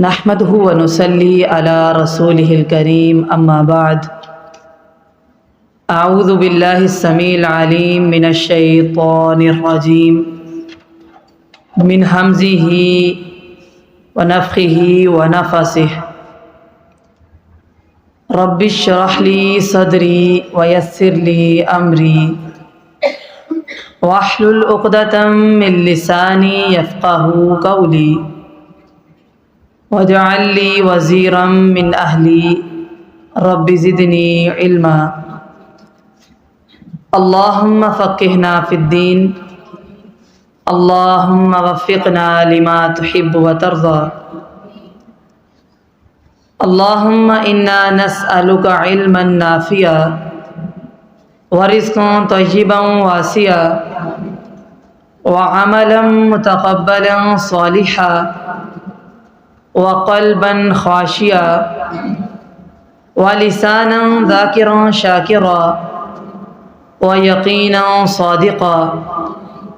نحمده ونصلي على رسوله الكريم أما بعد أعوذ بالله السميع العليم من الشيطان الرجيم من همزه ونفخه ونفسه رب اشرح لي صدري ويسر لي أمري واحلل عقدة من لساني يفقهوا قولي واجعل لي وزيرا من أهلي رب زدني علما اللهم فقهنا في الدين اللهم وفقنا لما تحب وترضى اللهم إنا نسألك علما نافعا ورزقا طيبا واسعا وعملا متقبلا صالحا وقلبا خاشعا ولسانا ذاكرا شاكرا ويقينا صادقا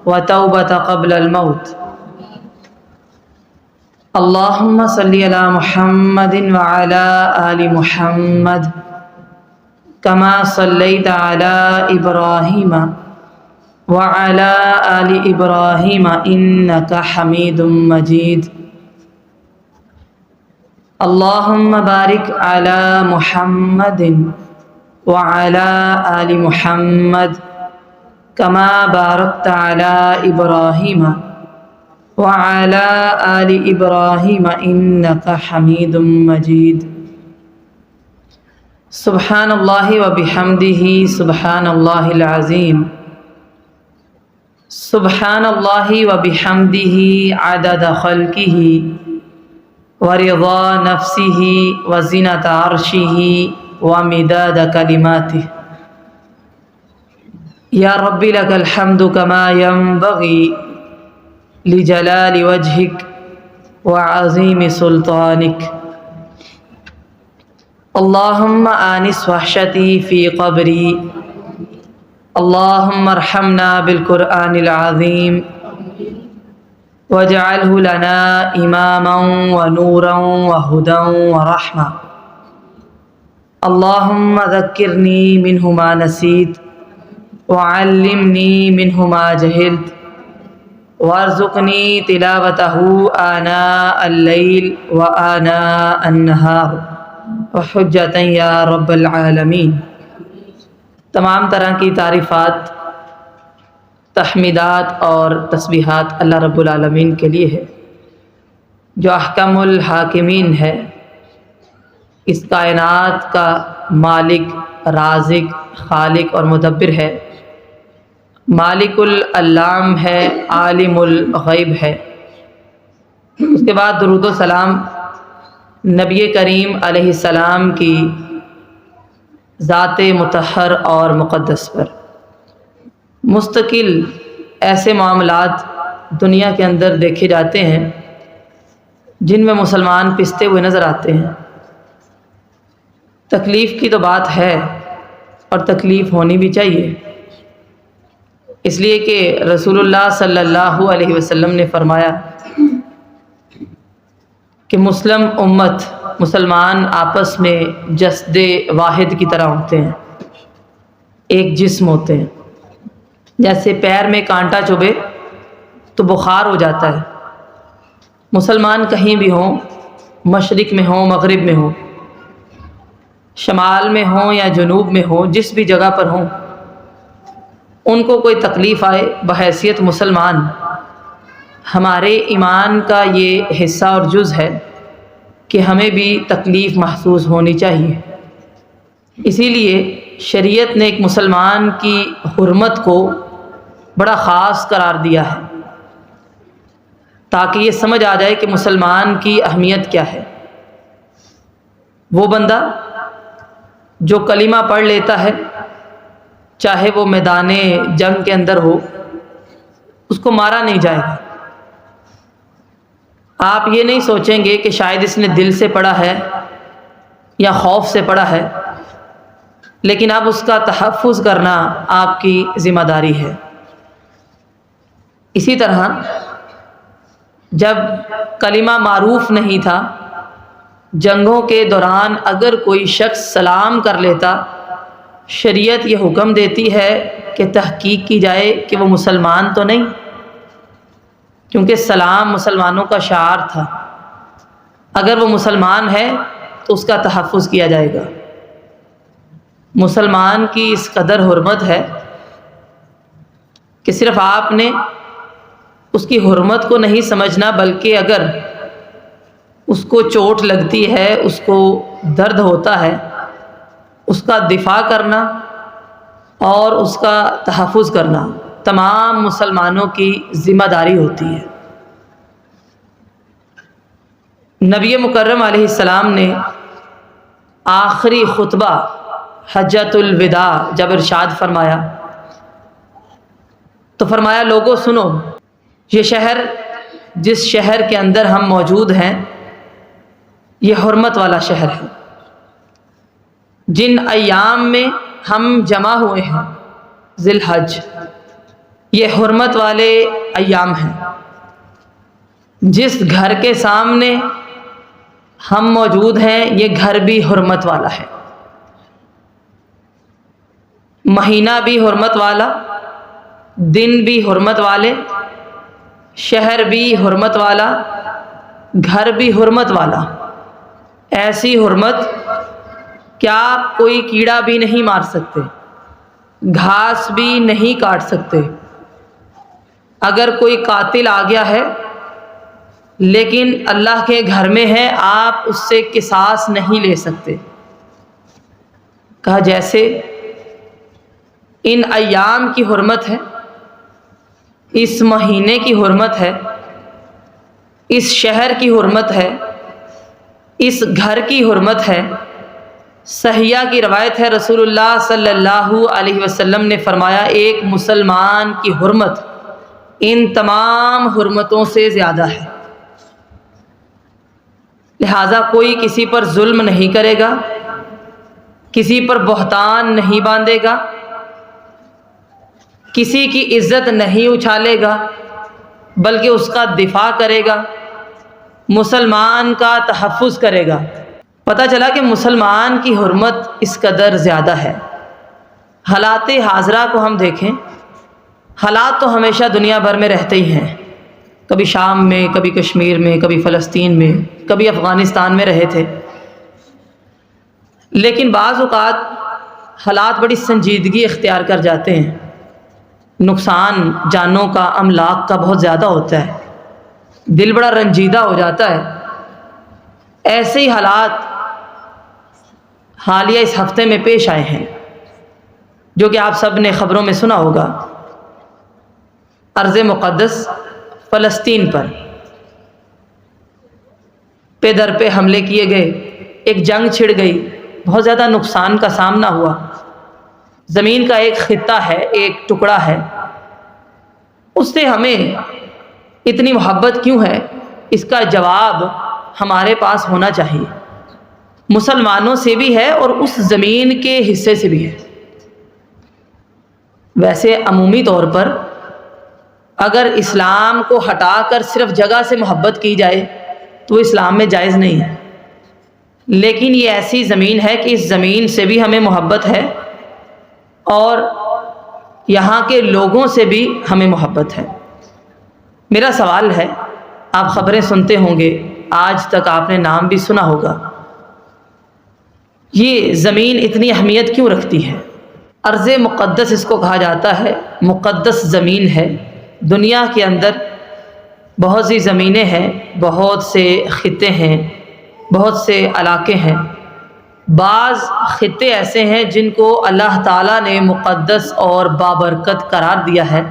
وتوبة قبل الموت اللهم صل على محمد وعلى آل محمد كما صليت على إبراهيم وعلى آل إبراهيم إنك حميد مجيد اللهم بارك على محمد وعلى آل محمد كما باركت على إبراهيم وعلى آل إبراهيم إنك حميد مجيد سبحان الله وبحمده سبحان الله العظيم سبحان الله وبحمده عدد خلقه ورضا نفسه وزنة عرشه ومداد كلماته يا رب لك الحمد كما ينبغي لجلال وجهك وعظيم سلطانك اللهم آنس وحشتي في قبري اللهم ارحمنا بالقرآن العظيم واجعله لنا إماما ونورا وهدى ورحمة اللهم ذكرني منه ما نسيت وعلمني منه ما جهلت وارزقني تلاوته آناء الليل وآناء النهار وحجة یا رب العالمین۔ تمام طرح کی تعریفات، تحمیدات اور تسبیحات اللہ رب العالمین کے لیے ہے جو احکم الحاکمین ہے، اس کائنات کا مالک، رازق، خالق اور مدبر ہے، مالک العلام ہے، عالم الغیب ہے۔ اس کے بعد درود و سلام نبی کریم علیہ السلام کی ذات مطہر اور مقدس پر۔ مستقل ایسے معاملات دنیا کے اندر دیکھے جاتے ہیں جن میں مسلمان پستے ہوئے نظر آتے ہیں۔ تکلیف کی تو بات ہے اور تکلیف ہونی بھی چاہیے، اس لیے کہ رسول اللہ صلی اللہ علیہ وسلم نے فرمایا کہ مسلمان آپس میں جسد واحد کی طرح ہوتے ہیں، ایک جسم ہوتے ہیں۔ جیسے پیر میں کانٹا چبھے تو بخار ہو جاتا ہے۔ مسلمان کہیں بھی ہوں، مشرق میں ہوں، مغرب میں ہوں، شمال میں ہوں یا جنوب میں ہوں، جس بھی جگہ پر ہوں، ان کو کوئی تکلیف آئے، بحیثیت مسلمان ہمارے ایمان کا یہ حصہ اور جز ہے کہ ہمیں بھی تکلیف محسوس ہونی چاہیے۔ اسی لیے شریعت نے ایک مسلمان کی حرمت کو بڑا خاص قرار دیا ہے تاکہ یہ سمجھ آ جائے کہ مسلمان کی اہمیت کیا ہے۔ وہ بندہ جو کلمہ پڑھ لیتا ہے، چاہے وہ میدان جنگ کے اندر ہو، اس کو مارا نہیں جائے گا۔ آپ یہ نہیں سوچیں گے کہ شاید اس نے دل سے پڑھا ہے یا خوف سے پڑھا ہے، لیکن اب اس کا تحفظ کرنا آپ کی ذمہ داری ہے۔ اسی طرح جب کلمہ معروف نہیں تھا، جنگوں کے دوران اگر کوئی شخص سلام کر لیتا، شریعت یہ حکم دیتی ہے کہ تحقیق کی جائے کہ وہ مسلمان تو نہیں، کیونکہ سلام مسلمانوں کا شعار تھا۔ اگر وہ مسلمان ہے تو اس کا تحفظ کیا جائے گا۔ مسلمان کی اس قدر حرمت ہے کہ صرف آپ نے اس کی حرمت کو نہیں سمجھنا، بلکہ اگر اس کو چوٹ لگتی ہے، اس کو درد ہوتا ہے، اس کا دفاع کرنا اور اس کا تحفظ کرنا تمام مسلمانوں کی ذمہ داری ہوتی ہے۔ نبی مکرم علیہ السلام نے آخری خطبہ حجۃ الوداع جب ارشاد فرمایا تو فرمایا، لوگوں سنو، یہ شہر جس شہر کے اندر ہم موجود ہیں یہ حرمت والا شہر ہے۔ جن ایام میں ہم جمع ہوئے ہیں، ذی الحج، یہ حرمت والے ایام ہیں۔ جس گھر کے سامنے ہم موجود ہیں یہ گھر بھی حرمت والا ہے، مہینہ بھی حرمت والا، دن بھی حرمت والے، شہر بھی حرمت والا، گھر بھی حرمت والا۔ ایسی حرمت کیا کوئی کیڑا بھی نہیں مار سکتے، گھاس بھی نہیں کاٹ سکتے۔ اگر کوئی قاتل آ گیا ہے لیکن اللہ کے گھر میں ہے، آپ اس سے قصاص نہیں لے سکتے۔ کہا جیسے ان ایام کی حرمت ہے، اس مہینے کی حرمت ہے، اس شہر کی حرمت ہے، اس گھر کی حرمت ہے۔ صحیحہ کی روایت ہے، رسول اللہ صلی اللہ علیہ وسلم نے فرمایا، ایک مسلمان کی حرمت ان تمام حرمتوں سے زیادہ ہے۔ لہٰذا کوئی کسی پر ظلم نہیں کرے گا، کسی پر بہتان نہیں باندھے گا، کسی کی عزت نہیں اچھالے گا، بلکہ اس کا دفاع کرے گا، مسلمان کا تحفظ کرے گا۔ پتہ چلا کہ مسلمان کی حرمت اس قدر زیادہ ہے۔ حالات حاضرہ کو ہم دیکھیں، حالات تو ہمیشہ دنیا بھر میں رہتے ہی ہیں، کبھی شام میں، کبھی کشمیر میں، کبھی فلسطین میں، کبھی افغانستان میں رہے تھے، لیکن بعض اوقات حالات بڑی سنجیدگی اختیار کر جاتے ہیں، نقصان جانوں کا، املاک کا بہت زیادہ ہوتا ہے، دل بڑا رنجیدہ ہو جاتا ہے۔ ایسے ہی حالات حالیہ اس ہفتے میں پیش آئے ہیں، جو کہ آپ سب نے خبروں میں سنا ہوگا۔ ارض مقدس فلسطین پر پہ در پہ حملے کیے گئے، ایک جنگ چھڑ گئی، بہت زیادہ نقصان کا سامنا ہوا۔ زمین کا ایک خطہ ہے، ایک ٹکڑا ہے، اس سے ہمیں اتنی محبت کیوں ہے؟ اس کا جواب ہمارے پاس ہونا چاہیے۔ مسلمانوں سے بھی ہے اور اس زمین کے حصے سے بھی ہے۔ ویسے عمومی طور پر اگر اسلام کو ہٹا کر صرف جگہ سے محبت کی جائے تو وہ اسلام میں جائز نہیں ہے، لیکن یہ ایسی زمین ہے کہ اس زمین سے بھی ہمیں محبت ہے اور یہاں کے لوگوں سے بھی ہمیں محبت ہے۔ میرا سوال ہے، آپ خبریں سنتے ہوں گے، آج تک آپ نے نام بھی سنا ہوگا، یہ زمین اتنی اہمیت کیوں رکھتی ہے؟ ارض مقدس اس کو کہا جاتا ہے، مقدس زمین ہے۔ دنیا کے اندر بہت سی زمینیں ہیں، بہت سے خطے ہیں، بہت سے علاقے ہیں۔ بعض خطے ایسے ہیں جن کو اللہ تعالیٰ نے مقدس اور بابرکت قرار دیا ہے،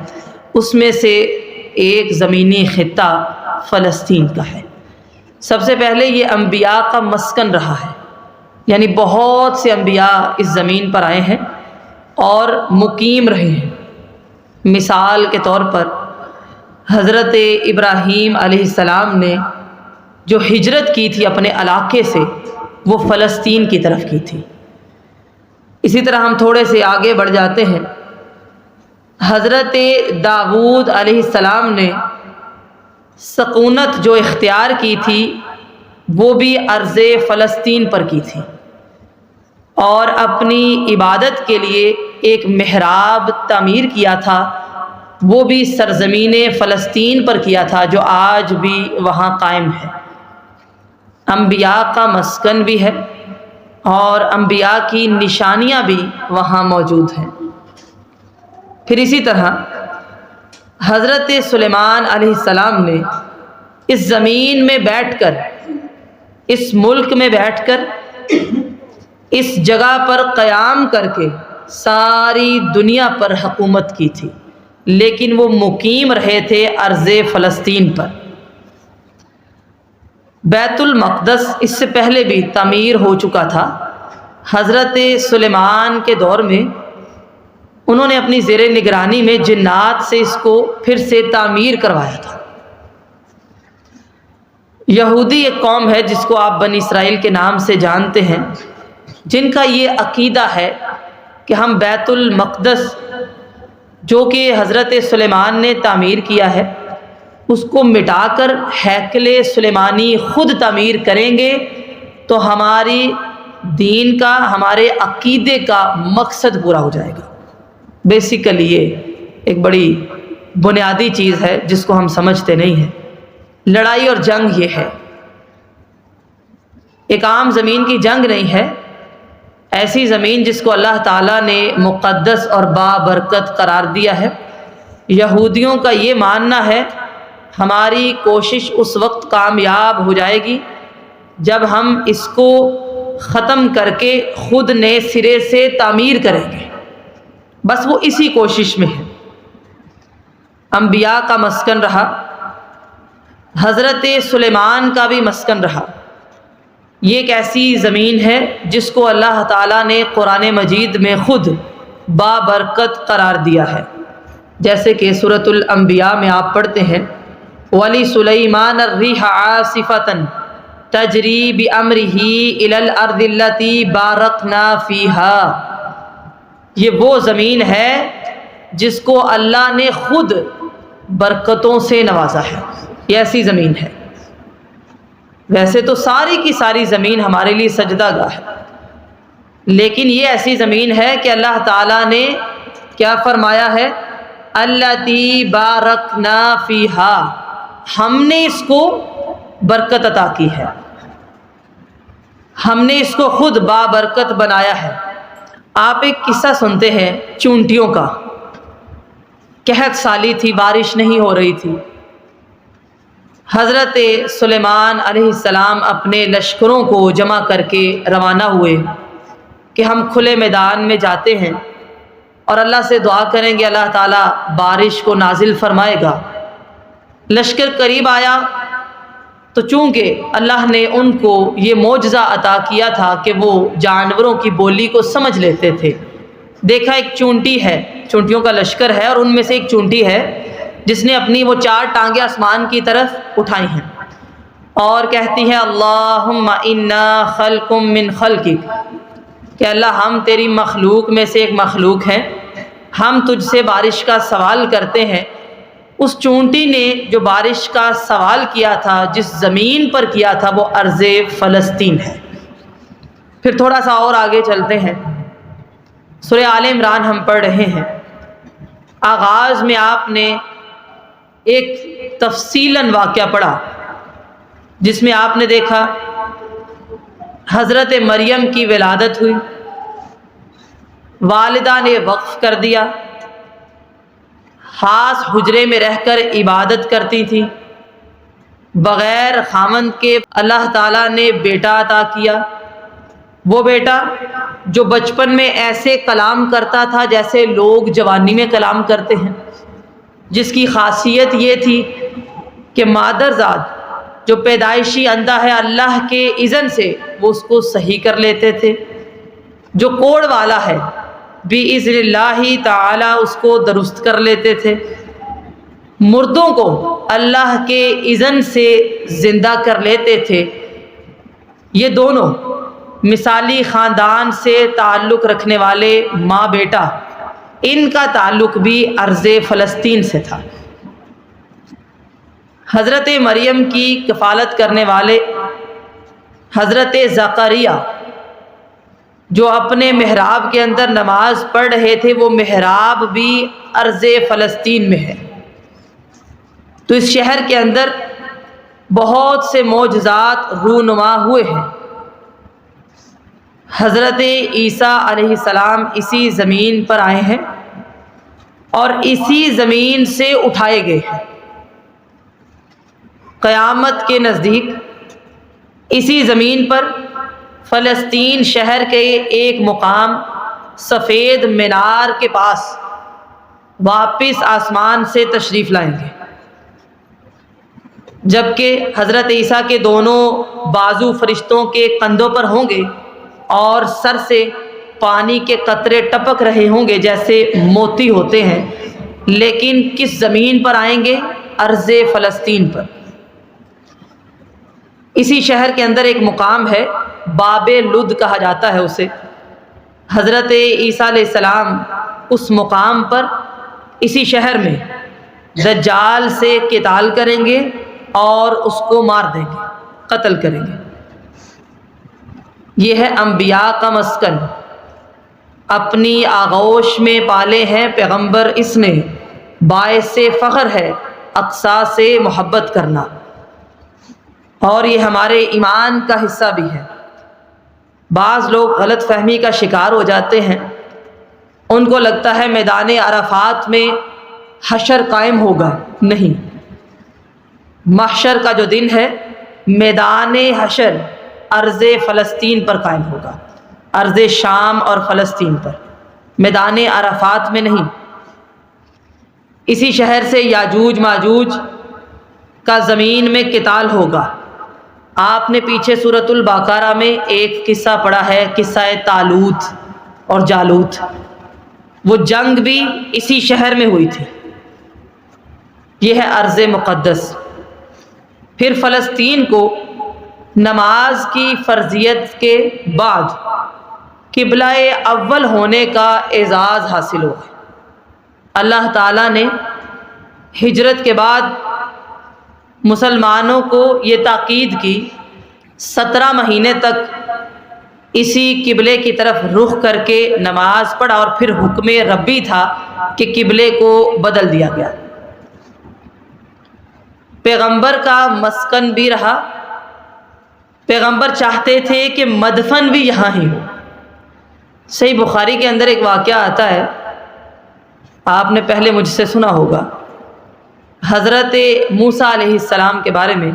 اس میں سے ایک زمینی خطہ فلسطین کا ہے۔ سب سے پہلے یہ انبیاء کا مسکن رہا ہے، یعنی بہت سے انبیاء اس زمین پر آئے ہیں اور مقیم رہے ہیں۔ مثال کے طور پر حضرت ابراہیم علیہ السلام نے جو ہجرت کی تھی اپنے علاقے سے، وہ فلسطین کی طرف کی تھی۔ اسی طرح ہم تھوڑے سے آگے بڑھ جاتے ہیں، حضرت داؤد علیہ السلام نے سکونت جو اختیار کی تھی وہ بھی ارض فلسطین پر کی تھی، اور اپنی عبادت کے لیے ایک محراب تعمیر کیا تھا، وہ بھی سرزمین فلسطین پر کیا تھا جو آج بھی وہاں قائم ہے۔ انبیاء کا مسکن بھی ہے اور انبیاء کی نشانیاں بھی وہاں موجود ہیں۔ پھر اسی طرح حضرت سلیمان علیہ السلام نے اس زمین میں بیٹھ کر، اس ملک میں بیٹھ کر، اس جگہ پر قیام کر کے ساری دنیا پر حکومت کی تھی، لیکن وہ مقیم رہے تھے ارض فلسطین پر۔ بیت المقدس اس سے پہلے بھی تعمیر ہو چکا تھا۔ حضرت سلیمان کے دور میں انہوں نے اپنی زیر نگرانی میں جنات سے اس کو پھر سے تعمیر کروایا تھا۔ یہودی ایک قوم ہے جس کو آپ بنی اسرائیل کے نام سے جانتے ہیں، جن کا یہ عقیدہ ہے کہ ہم بیت المقدس جو کہ حضرت سلیمان نے تعمیر کیا ہے اس کو مٹا کر ہیکل سلیمانی خود تعمیر کریں گے تو ہماری دین کا، ہمارے عقیدے کا مقصد پورا ہو جائے گا۔ بیسیکلی یہ ایک بڑی بنیادی چیز ہے جس کو ہم سمجھتے نہیں ہیں۔ لڑائی اور جنگ یہ ہے، ایک عام زمین کی جنگ نہیں ہے، ایسی زمین جس کو اللہ تعالیٰ نے مقدس اور بابرکت قرار دیا ہے۔ یہودیوں کا یہ ماننا ہے ہماری کوشش اس وقت کامیاب ہو جائے گی جب ہم اس کو ختم کر کے خود نئے سرے سے تعمیر کریں گے، بس وہ اسی کوشش میں ہے۔ انبیاء کا مسکن رہا، حضرت سلیمان کا بھی مسکن رہا۔ یہ ایک ایسی زمین ہے جس کو اللہ تعالیٰ نے قرآن مجید میں خود بابرکت قرار دیا ہے، جیسے کہ سورۃ الانبیاء میں آپ پڑھتے ہیں وَلِسُلَيْمَانَ الرِّيحَ عَاصِفَةً تَجْرِي بِأَمْرِهِ إِلَى الْأَرْضِ الَّتِي بَارَكْنَا فِيهَا۔ یہ وہ زمین ہے جس کو اللہ نے خود برکتوں سے نوازا ہے، یہ ایسی زمین ہے۔ ویسے تو ساری کی ساری زمین ہمارے لیے سجدہ گاہ ہے، لیکن یہ ایسی زمین ہے کہ اللہ تعالیٰ نے کیا فرمایا ہے، الَّتِي بَارَكْنَا فِيهَا، ہم نے اس کو برکت عطا کی ہے، ہم نے اس کو خود بابرکت بنایا ہے۔ آپ ایک قصہ سنتے ہیں چونٹیوں کا۔ قحط سالی تھی، بارش نہیں ہو رہی تھی، حضرت سلیمان علیہ السلام اپنے لشکروں کو جمع کر کے روانہ ہوئے کہ ہم کھلے میدان میں جاتے ہیں اور اللہ سے دعا کریں گے اللہ تعالیٰ بارش کو نازل فرمائے گا۔ لشکر قریب آیا تو چونکہ اللہ نے ان کو یہ معجزہ عطا کیا تھا کہ وہ جانوروں کی بولی کو سمجھ لیتے تھے، دیکھا ایک چونٹی ہے، چونٹیوں کا لشکر ہے اور ان میں سے ایک چونٹی ہے جس نے اپنی وہ 4 ٹانگیں آسمان کی طرف اٹھائی ہیں اور کہتی ہے اللہم انا خلق من خلقک، کہ اللہ ہم تیری مخلوق میں سے ایک مخلوق ہیں، ہم تجھ سے بارش کا سوال کرتے ہیں۔ اس چونٹی نے جو بارش کا سوال کیا تھا، جس زمین پر کیا تھا، وہ ارض فلسطین ہے۔ پھر تھوڑا سا اور آگے چلتے ہیں، سورہ آل عمران ہم پڑھ رہے ہیں۔ آغاز میں آپ نے ایک تفصیلاً واقعہ پڑھا جس میں آپ نے دیکھا حضرت مریم کی ولادت ہوئی، والدہ نے وقف کر دیا، خاص حجرے میں رہ کر عبادت کرتی تھی، بغیر خامند کے اللہ تعالیٰ نے بیٹا عطا کیا، وہ بیٹا جو بچپن میں ایسے کلام کرتا تھا جیسے لوگ جوانی میں کلام کرتے ہیں، جس کی خاصیت یہ تھی کہ مادرزاد جو پیدائشی اندھا ہے اللہ کے اذن سے وہ اس کو صحیح کر لیتے تھے، جو کوڑ والا ہے بِإِذْنِ اللَّهِ تعالی اس کو درست کر لیتے تھے، مردوں کو اللہ کے اذن سے زندہ کر لیتے تھے۔ یہ دونوں مثالی خاندان سے تعلق رکھنے والے ماں بیٹا، ان کا تعلق بھی ارض فلسطین سے تھا۔ حضرت مریم کی کفالت کرنے والے حضرت زکریا جو اپنے محراب کے اندر نماز پڑھ رہے تھے، وہ محراب بھی ارض فلسطین میں ہے۔ تو اس شہر کے اندر بہت سے معجزات رونما ہوئے ہیں۔ حضرت عیسیٰ علیہ السلام اسی زمین پر آئے ہیں اور اسی زمین سے اٹھائے گئے ہیں۔ قیامت کے نزدیک اسی زمین پر فلسطین شہر کے ایک مقام سفید مینار کے پاس واپس آسمان سے تشریف لائیں گے، جبکہ حضرت عیسیٰ کے دونوں بازو فرشتوں کے کندھوں پر ہوں گے اور سر سے پانی کے قطرے ٹپک رہے ہوں گے جیسے موتی ہوتے ہیں، لیکن کس زمین پر آئیں گے؟ ارض فلسطین پر۔ اسی شہر کے اندر ایک مقام ہے، باب لد کہا جاتا ہے اسے۔ حضرت عیسیٰ علیہ السلام اس مقام پر اسی شہر میں دجال سے قتال کریں گے اور اس کو مار دیں گے، قتل کریں گے۔ یہ ہے انبیاء کا مسکن، اپنی آغوش میں پالے ہیں پیغمبر اس نے، باعث فخر ہے اقصا سے محبت کرنا، اور یہ ہمارے ایمان کا حصہ بھی ہے۔ بعض لوگ غلط فہمی کا شکار ہو جاتے ہیں، ان کو لگتا ہے میدان عرفات میں حشر قائم ہوگا۔ نہیں، محشر کا جو دن ہے، میدان حشر ارض فلسطین پر قائم ہوگا، ارض شام اور فلسطین پر، میدان عرفات میں نہیں۔ اسی شہر سے یاجوج ماجوج کا زمین میں قتال ہوگا۔ آپ نے پیچھے سورۃ البقرہ میں ایک قصہ پڑھا ہے، قصہ طالوت اور جالوت، وہ جنگ بھی اسی شہر میں ہوئی تھی۔ یہ ہے ارض مقدس۔ پھر فلسطین کو نماز کی فرضیت کے بعد قبلہ اول ہونے کا اعزاز حاصل ہوا۔ اللہ تعالیٰ نے ہجرت کے بعد مسلمانوں کو یہ تاکید کی 17 مہینے تک اسی قبلے کی طرف رخ کر کے نماز پڑھا، اور پھر حکم ربی تھا کہ قبلے کو بدل دیا گیا۔ پیغمبر کا مسکن بھی رہا، پیغمبر چاہتے تھے کہ مدفن بھی یہاں ہی ہو۔ صحیح بخاری کے اندر ایک واقعہ آتا ہے، آپ نے پہلے مجھ سے سنا ہوگا، حضرت موسیٰ علیہ السلام کے بارے میں،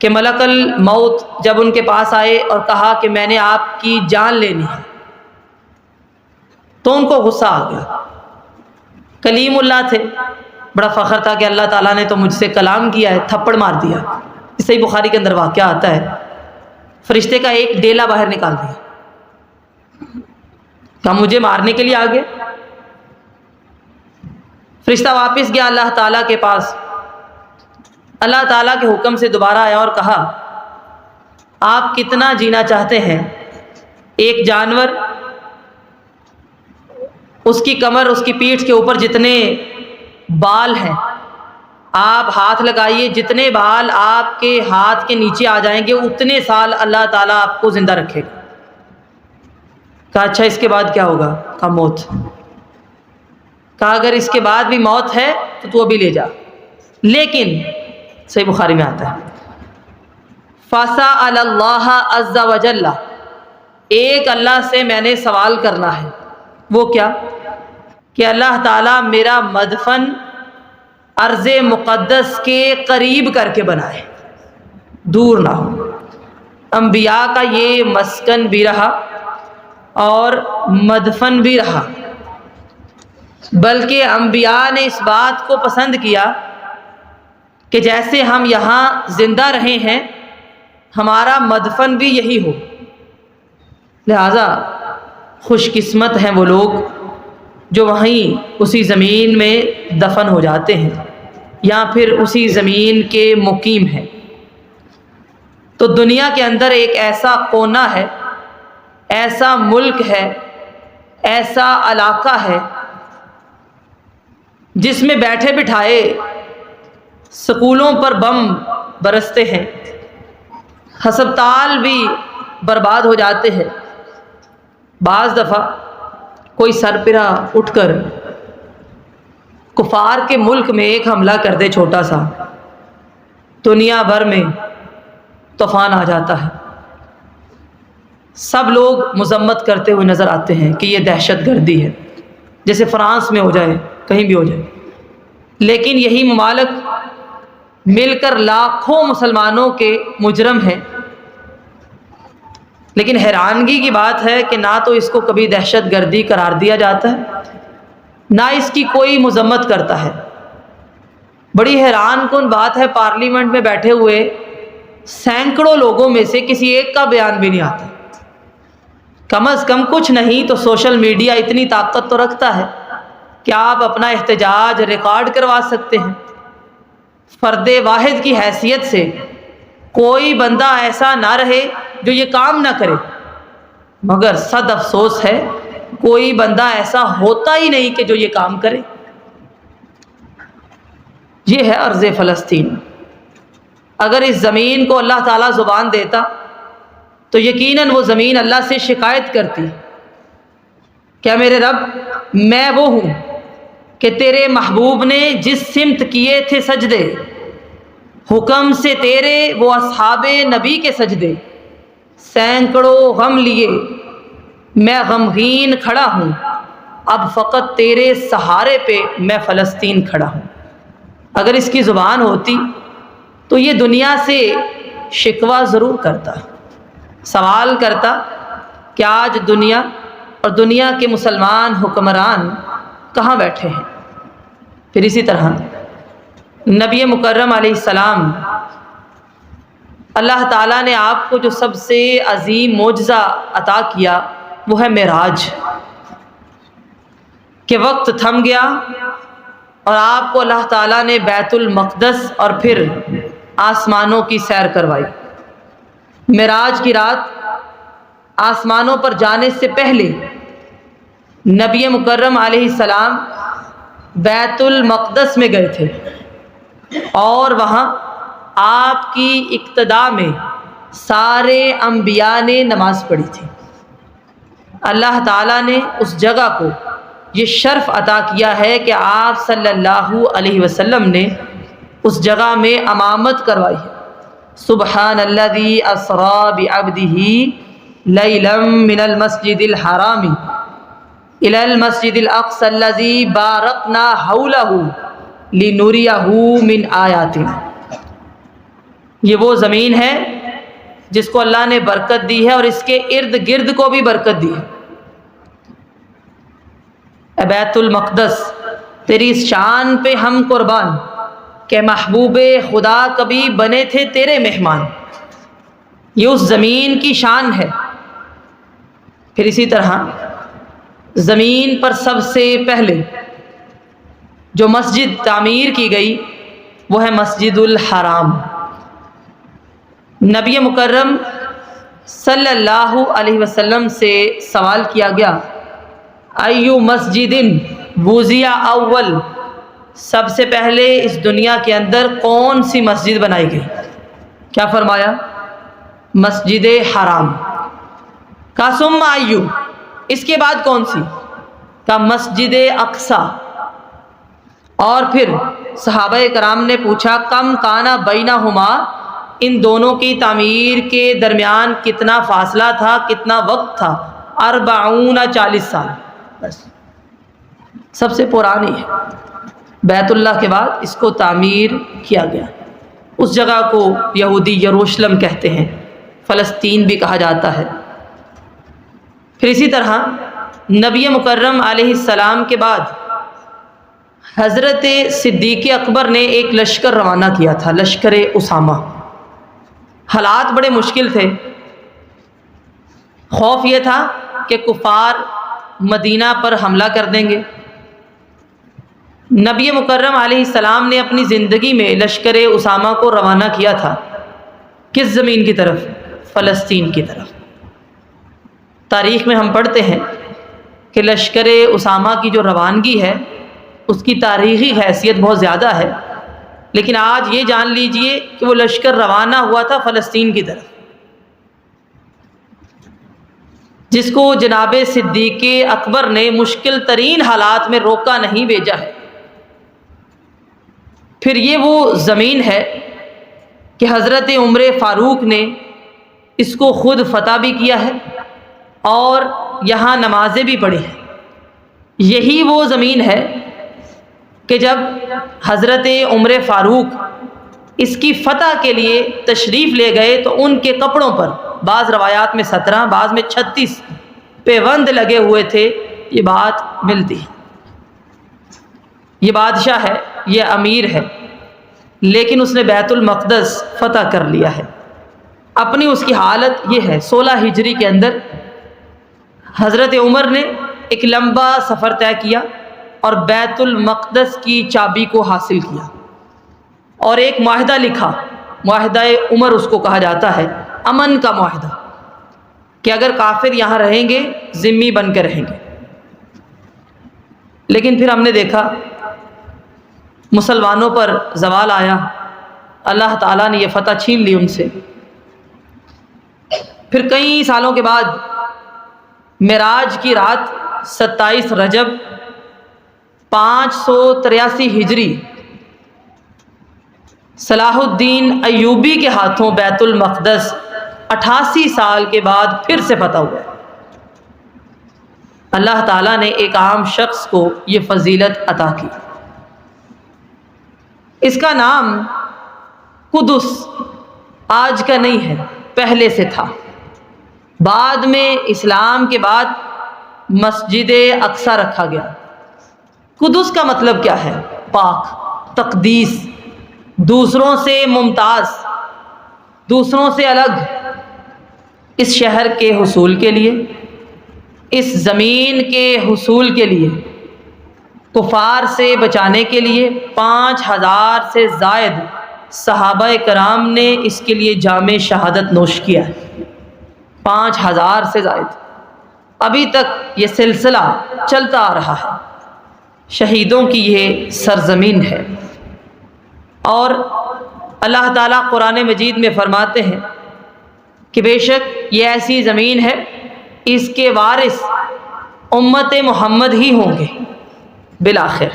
کہ ملک الموت جب ان کے پاس آئے اور کہا کہ میں نے آپ کی جان لینی ہے، تو ان کو غصہ آ گیا۔ کلیم اللہ تھے، بڑا فخر تھا کہ اللہ تعالیٰ نے تو مجھ سے کلام کیا ہے، تھپڑ مار دیا۔ صحیح بخاری کے اندر واقعہ آتا ہے، فرشتے کا ایک ڈیلا باہر نکال دیا، کہا مجھے مارنے کے لیے آ گئے۔ فرشتہ واپس گیا اللہ تعالیٰ کے پاس، اللہ تعالیٰ کے حکم سے دوبارہ آیا اور کہا آپ کتنا جینا چاہتے ہیں؟ ایک جانور، اس کی کمر، اس کی پیٹھ کے اوپر جتنے بال ہیں آپ ہاتھ لگائیے، جتنے بال آپ کے ہاتھ کے نیچے آ جائیں گے اتنے سال اللہ تعالیٰ آپ کو زندہ رکھے گا۔ کہا اچھا اس کے بعد کیا ہوگا؟ کہا موت۔ کہا اگر اس کے بعد بھی موت ہے تو ابھی لے جا، لیکن صحیح بخاری میں آتا ہے فَسَأَلَ اللَّهَ عَزَّ وَجَلَّ، ایک اللہ سے میں نے سوال کرنا ہے، وہ کیا؟ کہ اللہ تعالیٰ میرا مدفن ارض مقدس کے قریب کر کے بنائے، دور نہ ہو۔ انبیاء کا یہ مسکن بھی رہا اور مدفن بھی رہا، بلکہ انبیاء نے اس بات کو پسند کیا کہ جیسے ہم یہاں زندہ رہے ہیں ہمارا مدفن بھی یہی ہو۔ لہذا خوش قسمت ہیں وہ لوگ جو وہیں اسی زمین میں دفن ہو جاتے ہیں یا پھر اسی زمین کے مقیم ہیں۔ تو دنیا کے اندر ایک ایسا کونا ہے، ایسا ملک ہے، ایسا علاقہ ہے جس میں بیٹھے بٹھائے سکولوں پر بم برستے ہیں، ہسپتال بھی برباد ہو جاتے ہیں۔ بعض دفعہ کوئی سربراہ اٹھ کر کفار کے ملک میں ایک حملہ کر دے چھوٹا سا، دنیا بھر میں طوفان آ جاتا ہے، سب لوگ مذمت کرتے ہوئے نظر آتے ہیں کہ یہ دہشت گردی ہے، جیسے فرانس میں ہو جائے، کہیں بھی ہو جائے۔ لیکن یہی ممالک مل کر لاکھوں مسلمانوں کے مجرم ہیں۔ لیکن حیرانگی کی بات ہے کہ نہ تو اس کو کبھی دہشت گردی قرار دیا جاتا ہے، نہ اس کی کوئی مذمت کرتا ہے۔ بڑی حیران کن بات ہے، پارلیمنٹ میں بیٹھے ہوئے سینکڑوں لوگوں میں سے کسی ایک کا بیان بھی نہیں آتا۔ کم از کم کچھ نہیں تو سوشل میڈیا اتنی طاقت تو رکھتا ہے کہ آپ اپنا احتجاج ریکارڈ کروا سکتے ہیں۔ فرد واحد کی حیثیت سے کوئی بندہ ایسا نہ رہے جو یہ کام نہ کرے، مگر صد افسوس ہے کوئی بندہ ایسا ہوتا ہی نہیں کہ جو یہ کام کرے۔ یہ ہے ارض فلسطین۔ اگر اس زمین کو اللہ تعالیٰ زبان دیتا تو یقیناً وہ زمین اللہ سے شکایت کرتی، کیا میرے رب، میں وہ ہوں کہ تیرے محبوب نے جس سمت کیے تھے سجدے، حکم سے تیرے وہ اصحاب نبی کے سجدے، سینکڑوں غم لیے میں غمگین کھڑا ہوں، اب فقط تیرے سہارے پہ میں فلسطین کھڑا ہوں۔ اگر اس کی زبان ہوتی تو یہ دنیا سے شکوہ ضرور کرتا، سوال کرتا کہ آج دنیا اور دنیا کے مسلمان حکمران کہاں بیٹھے ہیں۔ پھر اسی طرح نبی مکرم علیہ السلام، اللہ تعالیٰ نے آپ کو جو سب سے عظیم معجزہ عطا کیا وہ ہے معراج، کہ وقت تھم گیا اور آپ کو اللہ تعالیٰ نے بیت المقدس اور پھر آسمانوں کی سیر کروائی۔ معراج کی رات آسمانوں پر جانے سے پہلے نبی مکرم علیہ السلام بیت المقدس میں گئے تھے، اور وہاں آپ کی اقتداء میں سارے انبیاء نے نماز پڑھی تھی۔ اللہ تعالیٰ نے اس جگہ کو یہ شرف عطا کیا ہے کہ آپ صلی اللہ علیہ وسلم نے اس جگہ میں امامت کروائی ہے۔ سبحان الذی اسری بعبدہ لیلا من المسجد الحرام الی المسجد الاقصی الذی بارکنا حولہ لنریہ من آیاتنا۔ یہ وہ زمین ہے جس کو اللہ نے برکت دی ہے اور اس کے ارد گرد کو بھی برکت دی ہے۔ اے بیت المقدس، تیری اس شان پہ ہم قربان کہ محبوب خدا کبھی بنے تھے تیرے مہمان۔ یہ اس زمین کی شان ہے۔ پھر اسی طرح زمین پر سب سے پہلے جو مسجد تعمیر کی گئی وہ ہے مسجد الحرام۔ نبی مکرم صلی اللہ علیہ وسلم سے سوال کیا گیا، ایو مسجد وضع اول، سب سے پہلے اس دنیا کے اندر کون سی مسجد بنائی گئی؟ کیا فرمایا؟ مسجد حرام۔ کہا ثم ایو، اس کے بعد کون سی؟ کہا مسجد اقصی۔ اور پھر صحابہ کرام نے پوچھا کم کانا بینہما، ان دونوں کی تعمیر کے درمیان کتنا فاصلہ تھا، کتنا وقت تھا؟ 40 سال۔ بس سب سے پرانی ہے، بیت اللہ کے بعد اس کو تعمیر کیا گیا۔ اس جگہ کو یہودی یروشلم کہتے ہیں، فلسطین بھی کہا جاتا ہے۔ پھر اسی طرح نبی مکرم علیہ السلام کے بعد حضرت صدیق اکبر نے ایک لشکر روانہ کیا تھا، لشکر اسامہ۔ حالات بڑے مشکل تھے، خوف یہ تھا کہ کفار مدینہ پر حملہ کر دیں گے۔ نبی مکرم علیہ السلام نے اپنی زندگی میں لشکر اسامہ کو روانہ کیا تھا کس زمین کی طرف؟ فلسطین کی طرف۔ تاریخ میں ہم پڑھتے ہیں کہ لشکر اسامہ کی جو روانگی ہے اس کی تاریخی حیثیت بہت زیادہ ہے، لیکن آج یہ جان لیجئے کہ وہ لشکر روانہ ہوا تھا فلسطین کی طرف، جس کو جناب صدیق اکبر نے مشکل ترین حالات میں روکا نہیں، بھیجا ہے۔ پھر یہ وہ زمین ہے کہ حضرت عمر فاروق نے اس کو خود فتح بھی کیا ہے اور یہاں نمازیں بھی پڑھی ہیں۔ یہی وہ زمین ہے کہ جب حضرت عمر فاروق اس کی فتح کے لیے تشریف لے گئے تو ان کے کپڑوں پر بعض روایات میں 17 بعض میں 36 پیوند لگے ہوئے تھے۔ یہ بات ملتی ہے۔ یہ بادشاہ ہے، یہ امیر ہے، لیکن اس نے بیت المقدس فتح کر لیا ہے۔ اپنی اس کی حالت یہ ہے، 16 ہجری کے اندر حضرت عمر نے ایک لمبا سفر طے کیا اور بیت المقدس کی چابی کو حاصل کیا اور ایک معاہدہ لکھا، معاہدہ عمر اس کو کہا جاتا ہے، امن کا معاہدہ، کہ اگر کافر یہاں رہیں گے ذمہ بن کے رہیں گے۔ لیکن پھر ہم نے دیکھا مسلمانوں پر زوال آیا، اللہ تعالیٰ نے یہ فتح چھین لی ان سے۔ پھر کئی سالوں کے بعد معراج کی رات 27 رجب 583 ہجری صلاح الدین ایوبی کے ہاتھوں بیت المقدس 88 سال کے بعد پھر سے فتح ہوا۔ اللہ تعالیٰ نے ایک عام شخص کو یہ فضیلت عطا کی۔ اس کا نام قدس آج کا نہیں ہے، پہلے سے تھا۔ بعد میں اسلام کے بعد مسجد اقصی رکھا گیا۔ قدس کا مطلب کیا ہے؟ پاک، تقدیس، دوسروں سے ممتاز، دوسروں سے الگ۔ اس شہر کے حصول کے لیے، اس زمین کے حصول کے لیے، کفار سے بچانے کے لیے 5000 سے زائد صحابہ کرام نے اس کے لیے جام شہادت نوش کیا ہے۔ 5000 سے زائد، ابھی تک یہ سلسلہ چلتا آ رہا ہے۔ شہیدوں کی یہ سرزمین ہے۔ اور اللہ تعالیٰ قرآن مجید میں فرماتے ہیں کہ بے شک یہ ایسی زمین ہے، اس کے وارث امت محمد ہی ہوں گے بالآخر۔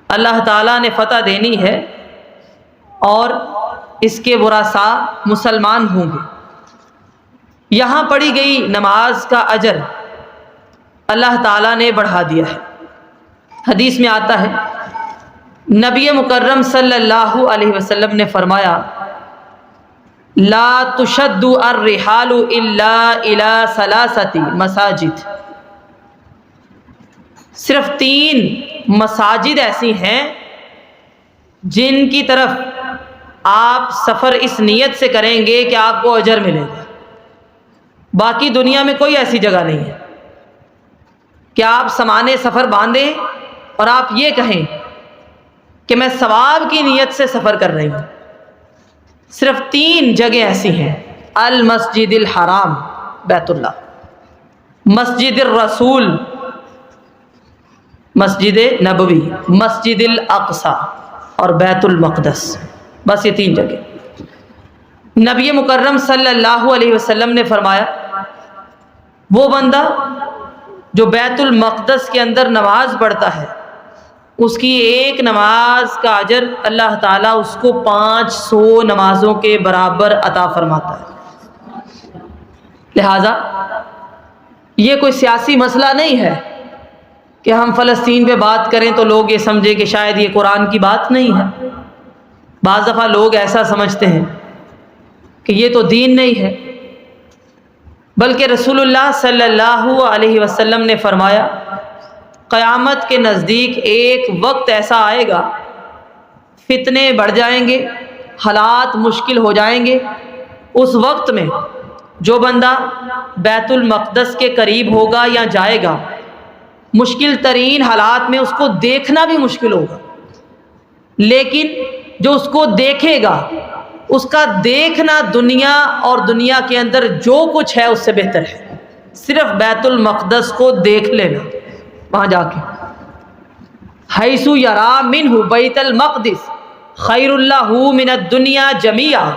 اللہ تعالیٰ نے فتح دینی ہے اور اس کے ورثاء مسلمان ہوں گے۔ یہاں پڑھی گئی نماز کا اجر اللہ تعالیٰ نے بڑھا دیا ہے۔ حدیث میں آتا ہے، نبی مکرم صلی اللہ علیہ وسلم نے فرمایا، لا تشد الرحال الا الى ثلاثة مساجد۔ صرف 3 مساجد ایسی ہیں جن کی طرف آپ سفر اس نیت سے کریں گے کہ آپ کو اجر ملے گا۔ باقی دنیا میں کوئی ایسی جگہ نہیں ہے کہ آپ سامان سفر باندھیں اور آپ یہ کہیں کہ میں ثواب کی نیت سے سفر کر رہی ہوں۔ صرف 3 جگہیں ایسی ہیں، المسجد الحرام بیت اللہ، مسجد الرسول مسجد نبوی، مسجد الاقصی اور بیت المقدس۔ بس یہ 3 جگہ۔ نبی مکرم صلی اللہ علیہ وسلم نے فرمایا، وہ بندہ جو بیت المقدس کے اندر نماز پڑھتا ہے، اس کی ایک نماز کا اجر اللہ تعالیٰ اس کو 500 نمازوں کے برابر عطا فرماتا ہے۔ لہذا یہ کوئی سیاسی مسئلہ نہیں ہے کہ ہم فلسطین پہ بات کریں تو لوگ یہ سمجھیں کہ شاید یہ قرآن کی بات نہیں ہے۔ بعض دفعہ لوگ ایسا سمجھتے ہیں کہ یہ تو دین نہیں ہے، بلکہ رسول اللہ صلی اللہ علیہ وسلم نے فرمایا، قیامت کے نزدیک ایک وقت ایسا آئے گا، فتنے بڑھ جائیں گے، حالات مشکل ہو جائیں گے۔ اس وقت میں جو بندہ بیت المقدس کے قریب ہوگا یا جائے گا، مشکل ترین حالات میں اس کو دیکھنا بھی مشکل ہوگا، لیکن جو اس کو دیکھے گا، اس کا دیکھنا دنیا اور دنیا کے اندر جو کچھ ہے اس سے بہتر ہے۔ صرف بیت المقدس کو دیکھ لینا وہاں جا کے، حیث یرا منہ بیت المقدس خیر اللہ من الدنیا جمیعا،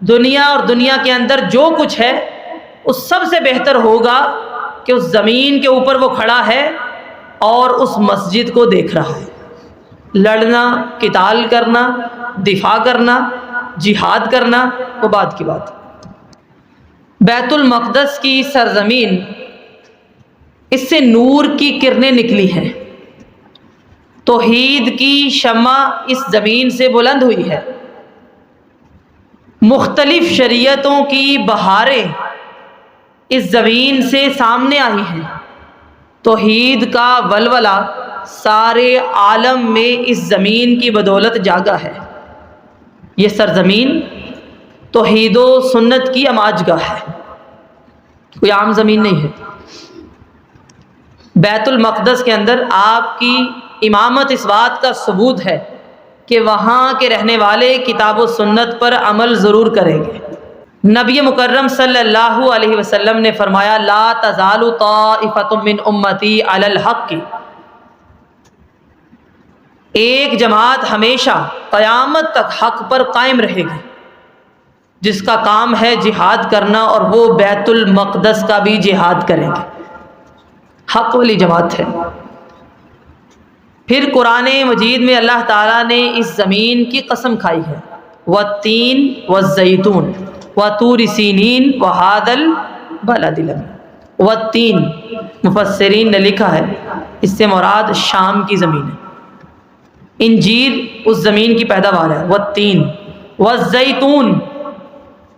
دنیا اور دنیا کے اندر جو کچھ ہے اس سب سے بہتر ہوگا کہ اس زمین کے اوپر وہ کھڑا ہے اور اس مسجد کو دیکھ رہا ہے۔ لڑنا، قتال کرنا، دفاع کرنا، جہاد کرنا وہ بات کی بات۔ بیت المقدس کی سرزمین، اس سے نور کی کرنیں نکلی ہیں، توحید کی شمع اس زمین سے بلند ہوئی ہے، مختلف شریعتوں کی بہاریں اس زمین سے سامنے آئی ہیں، توحید کا ولولہ سارے عالم میں اس زمین کی بدولت جاگا ہے۔ یہ سرزمین توحید و سنت کی اماج گاہ ہے، کوئی عام زمین نہیں ہے۔ بیت المقدس کے اندر آپ کی امامت اس بات کا ثبوت ہے کہ وہاں کے رہنے والے کتاب و سنت پر عمل ضرور کریں گے۔ نبی مکرم صلی اللہ علیہ وسلم نے فرمایا لا تزال طائفۃ من امتی علی الحق، ایک جماعت ہمیشہ قیامت تک حق پر قائم رہے گی، جس کا کام ہے جہاد کرنا، اور وہ بیت المقدس کا بھی جہاد کریں گے، حق والی جماعت ہے۔ پھر قرآن مجید میں اللہ تعالیٰ نے اس زمین کی قسم کھائی ہے والتین والزیتون وطور سینین وہذا البلد الامین۔ والتین، مفسرین نے لکھا ہے اس سے مراد شام کی زمین ہے، انجیر اس زمین کی پیداوار ہے۔ والتین، والزیتون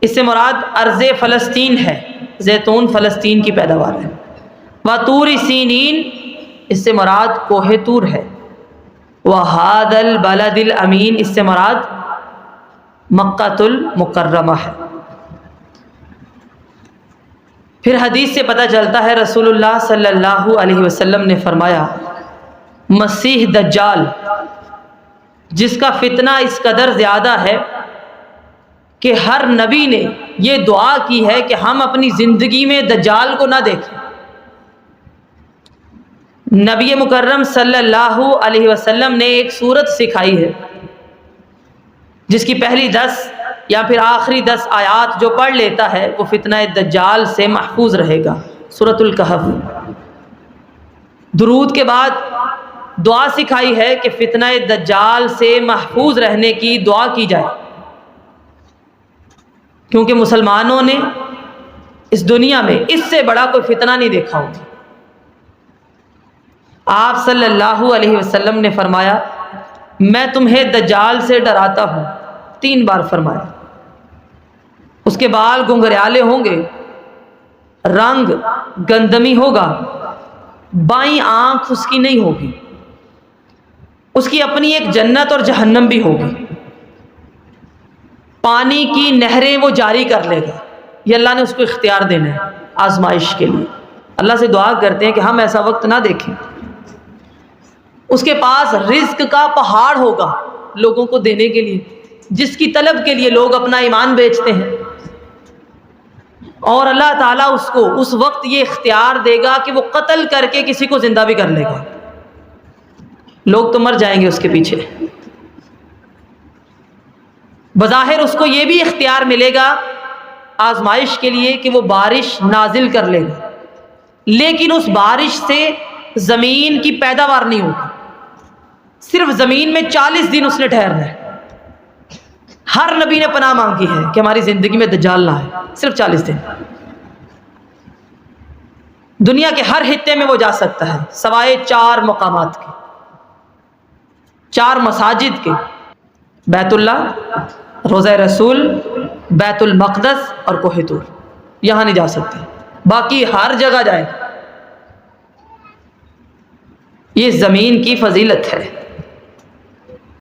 اس سے مراد ارض فلسطین ہے، زیتون فلسطین کی پیداوار ہے۔ وطور سینین اس سے مراد کوہ طور ہے۔ وہذا البلد الامین اس سے مراد مکۃ المکرمہ ہے۔ پھر حدیث سے پتہ چلتا ہے رسول اللہ صلی اللہ علیہ وسلم نے فرمایا مسیح دجال، جس کا فتنہ اس قدر زیادہ ہے کہ ہر نبی نے یہ دعا کی ہے کہ ہم اپنی زندگی میں دجال کو نہ دیکھیں۔ نبی مکرم صلی اللہ علیہ وسلم نے ایک سورت سکھائی ہے جس کی پہلی 10 یا پھر آخری 10 آیات جو پڑھ لیتا ہے وہ فتنہ دجال سے محفوظ رہے گا، سورۃ الکہف۔ درود کے بعد دعا سکھائی ہے کہ فتنہ دجال سے محفوظ رہنے کی دعا کی جائے، کیونکہ مسلمانوں نے اس دنیا میں اس سے بڑا کوئی فتنہ نہیں دیکھا ہوگا۔ آپ صلی اللہ علیہ وسلم نے فرمایا میں تمہیں دجال سے ڈراتا ہوں، 3 بار فرمایا۔ اس کے بال گنگریالے ہوں گے، رنگ گندمی ہوگا، بائیں آنکھ اس کی نہیں ہوگی، اس کی اپنی ایک جنت اور جہنم بھی ہوگی، پانی کی نہریں وہ جاری کر لے گا۔ یہ اللہ نے اس کو اختیار دینا ہے آزمائش کے لیے۔ اللہ سے دعا کرتے ہیں کہ ہم ایسا وقت نہ دیکھیں۔ اس کے پاس رزق کا پہاڑ ہوگا لوگوں کو دینے کے لیے، جس کی طلب کے لیے لوگ اپنا ایمان بیچتے ہیں، اور اللہ تعالیٰ اس کو اس وقت یہ اختیار دے گا کہ وہ قتل کر کے کسی کو زندہ بھی کر لے گا۔ لوگ تو مر جائیں گے اس کے پیچھے۔ بظاہر اس کو یہ بھی اختیار ملے گا آزمائش کے لیے کہ وہ بارش نازل کر لے گا، لیکن اس بارش سے زمین کی پیداوار نہیں ہوگی، صرف زمین میں 40 دن اس نے ٹھہرنا ہے۔ ہر نبی نے پناہ مانگی ہے کہ ہماری زندگی میں دجال نہ آئے، صرف 40 دن۔ دنیا کے ہر خطے میں وہ جا سکتا ہے سوائے 4 مقامات کے، 4 مساجد کے، بیت اللہ، روضہ رسول، بیت المقدس اور کوہ طور، یہاں نہیں جا سکتے، باقی ہر جگہ جائے۔ یہ زمین کی فضیلت ہے۔